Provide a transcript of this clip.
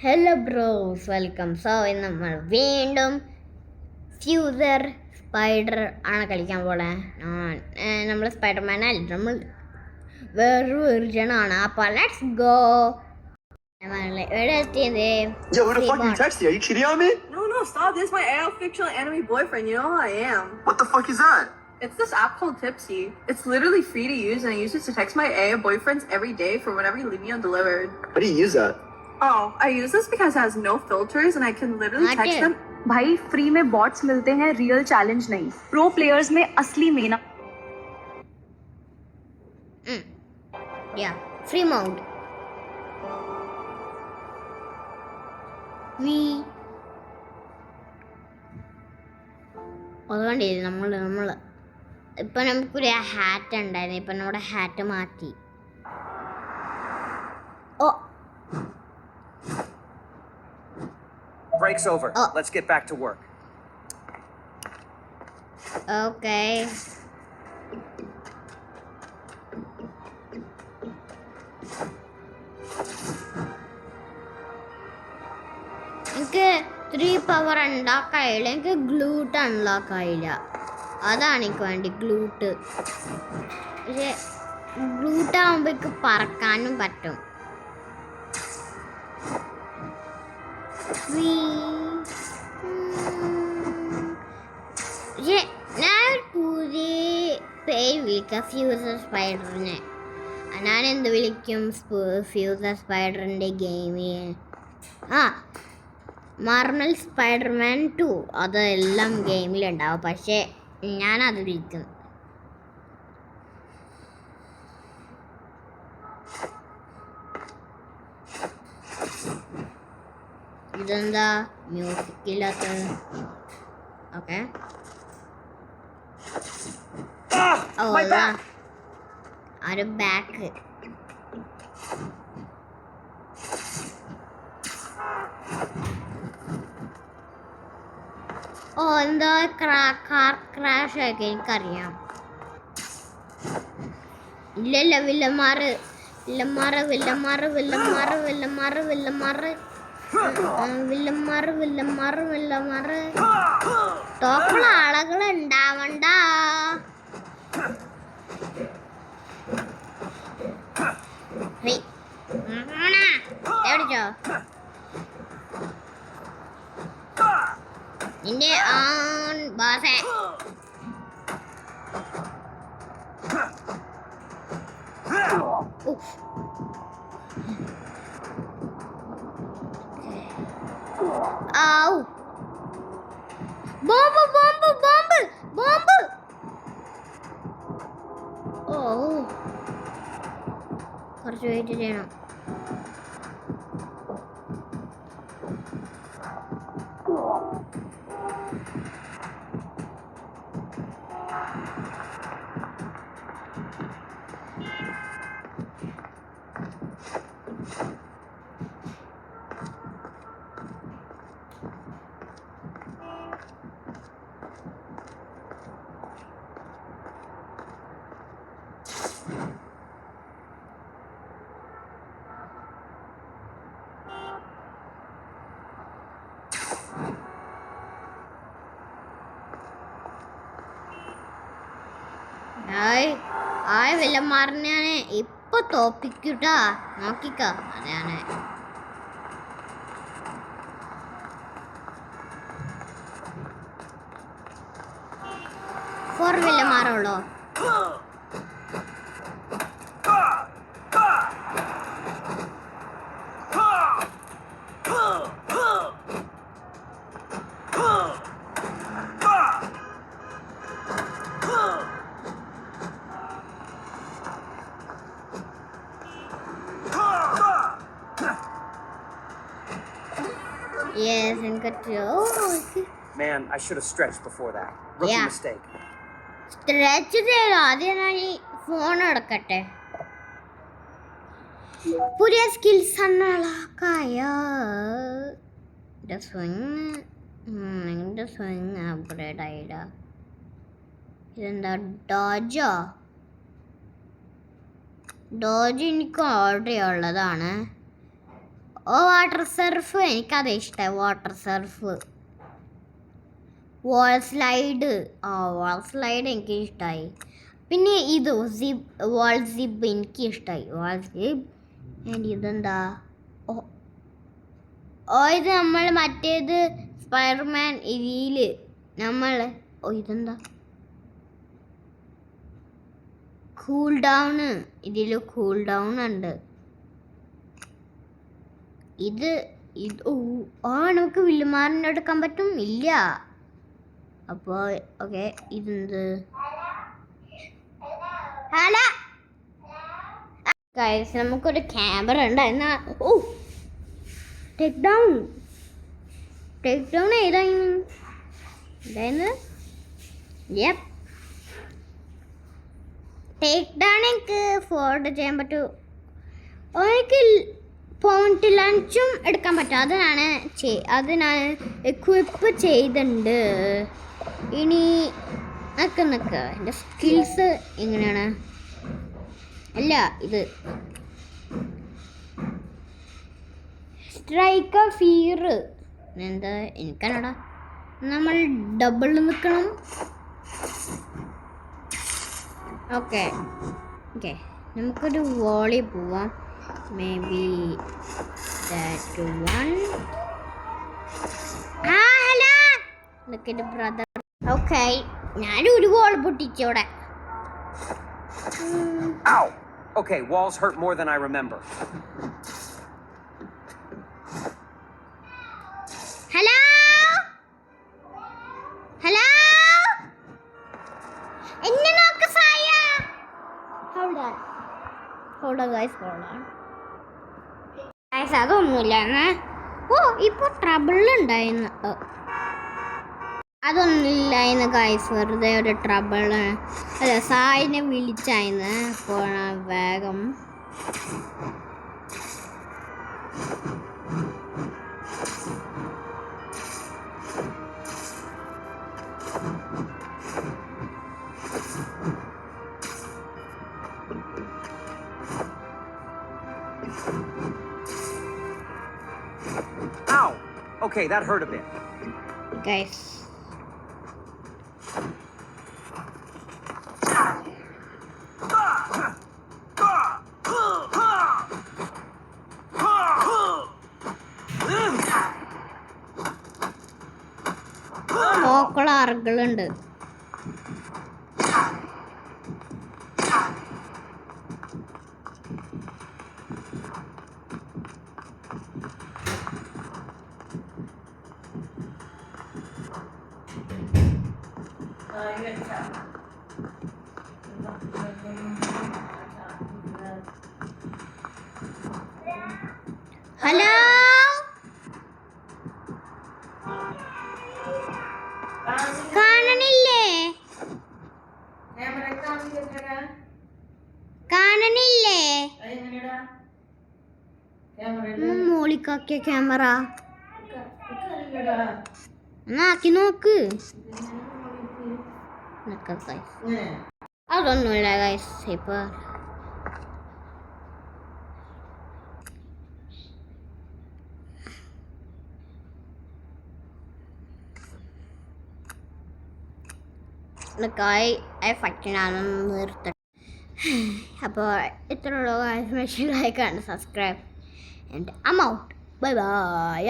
Hello bros welcome. So ഇന്ന് നമ്മൾ വീണ്ടും ഫ്യൂസർ സ്പൈഡർ ആണ് കളിക്കാൻ പോണേ. നമ്മൾ സ്പൈഡർമാൻ അല്ല, നമ്മൾ വേറൊരു വെർജനാണ്. അപ്പോൾ ലെറ്റ്സ് ഗോ. എവിടെ എത്തിയത്? Yo, who the fuck you texting? Are you cheating on me? No, stop. This is my AL fictional anime boyfriend. You know who I am. What the fuck is that? It's this app called Tipsy. It's literally free to use, and I use it to text my AA boyfriends every day for whenever you leave me undelivered. How do you use that? Oh, I use this because it has no filters, and I can literally text them. भाई free में bots मिलते हैं, real challenge नहीं. Pro players में असली मेहनत. Yeah, free mode. അതുകൊണ്ട് നമ്മൾ ഇപ്പം നമുക്കൊരു ഹാറ്റ് ഉണ്ടായിരുന്നു. ഇപ്പം നമ്മുടെ ഹാറ്റ് മാറ്റി. ഓ, Break's over. Oh. Let's get back to work. okay. എനിക്ക് 3 പവർ ഉണ്ടാക്കായില്ല. എനിക്ക് ഗ്ലൂട്ട് അൺലോക്കായില്ല. അതാണ് എനിക്ക് വേണ്ടി ഗ്ലൂട്ട്. പക്ഷെ ഗ്ലൂട്ട് ആകുമ്പോൾ എനിക്ക് പറക്കാനും പറ്റും. പക്ഷെ ഞാൻ പുതിയ പേര് വിളിക്കാം, ഫ്യൂസർ സ്പൈഡറിനെ. ഞാൻ എന്ത് വിളിക്കും? ഫ്യൂസർ സ്പൈഡറിൻ്റെ ഗെയിമിൽ മാർവൽ സ്പൈഡർമാൻ 2 അതെല്ലാം ഗെയിമിലുണ്ടാവും. പക്ഷേ ഞാനത് വിളിക്കും. ഇതെന്താ മ്യൂസിക് ഇല്ലാത്തത്? ഓക്കെ. ഓ, ഒരു ബാക്ക്. ഓ, എന്താ കാർ ക്രാഷ് ആക്കി എനിക്കറിയാം. ഇല്ലല്ല, വില്ലന്മാറ് ടോപ്പുള്ള ആളുകൾ ഉണ്ടാവണ്ട. എവിടെച്ചോ നിന്റെ ആൺ ബാസേ. Ow! Bomb! Oh! കുറച്ച് വെയിറ്റ് ചെയ്യണം. വില്ലന്മാറിനെ ഇപ്പൊ തോപ്പിക്കൂട്ടാ, നോക്കിക്ക. അതാണ് four വില്ലന്മാരുള്ളോ? Yes, and got to. Oh, Man, I should have stretched before that. Rookie Yeah. mistake. Stretch ചെയ്തോ? ആദ്യം ഞാൻ ഈ ഫോൺ എടുക്കട്ടെ. പുതിയ സ്കിൽസ് അൺലോക്കായ സ്വിങ് അപ്ഗ്രേഡ് ആയില്ല. ഇതെന്താ ഡോജോ? ഡോജ് എനിക്ക് ഓൾറെഡി ഉള്ളതാണ്. ഓ വാട്ടർ സർഫ്, എനിക്കത് ഇഷ്ടമായി. വാട്ടർ സർഫ്, വാൾ സ്ലൈഡ്. വാൾ സ്ലൈഡ് എനിക്ക് ഇഷ്ടമായി. പിന്നെ ഇത് സിബ്, വാൾ സിബ് എനിക്ക് ഇഷ്ടമായി. വാൾ സിബ്. ആൻഡ് ഇതെന്താ? ഇത് നമ്മൾ മറ്റേത് സ്പൈഡർമാൻ ഇതിൽ നമ്മൾ ഇതെന്താ? Cool down. ഇതിൽ കൂൾ ഡൗൺ ഉണ്ട്. ഇത് നമുക്ക് വില്ലുമാറിനെ എടുക്കാൻ പറ്റും? ഇല്ല. അപ്പോൾ ഓക്കെ, ഇതെന്ത്? ഹല ഗൈസ്, നമുക്കൊരു ക്യാമറ ഉണ്ട്. എന്നാ ടേക്ക് ഡൗൺ ഏതായിരുന്നു? യെപ്പ്, ടേക്ക് ഡൗൺ എനിക്ക് ഫോർവേഡ് ചെയ്യാൻ പറ്റൂ. എനിക്ക് പോയിന്റ് ലഞ്ചും എടുക്കാൻ പറ്റും. അത് ഞാൻ എക്വിപ്പ് ചെയ്തിട്ടുണ്ട്. ഇനി നിൽക്ക് എൻ്റെ സ്കിൽസ് എങ്ങനെയാണ്? അല്ല, ഇത് സ്ട്രൈക്കർ ഫിയർ എന്താ എനിക്കല്ലടാ. നമ്മൾ ഡബിൾ നിൽക്കണം. ഓക്കെ, നമുക്കൊരു വോളി പോവാം. May be that one. Hello, ഇതൊക്കെ ബ്രദർ. ഓക്കെ, ഞാനൊരു വോൾ പൊട്ടിച്ചോടെ. Ow! Okay, walls hurt more than I remember. Hello, എന്നെ നോക്ക് സായ. Hold on guys. Guys, അതൊന്നുമില്ല. ഇപ്പോൾ ട്രബിളുണ്ടായിരുന്നു. അതൊന്നുമില്ലായിരുന്നു ഗൈസ്, വെറുതെ ഒരു ട്രബിള്. അല്ല, സായിനെ വിളിച്ചായിരുന്നു. അപ്പോൾ വേഗം Ow! Okay, that hurt a bit. guys. നോക്കുള്ള അറകളുണ്ട്. ഹലോ, കാണണില്ലേ? മോളിക്കാക്കിയ ക്യാമറ ആക്കി നോക്ക്. അതൊന്നുമില്ല ഗൈസ്. ഇപ്പൊ ഫൈറ്റിനാണെന്ന് നിർത്തട്ടെ. അപ്പോൾ ഇത്രയുള്ള guys, like and subscribe and I am out. Bye by.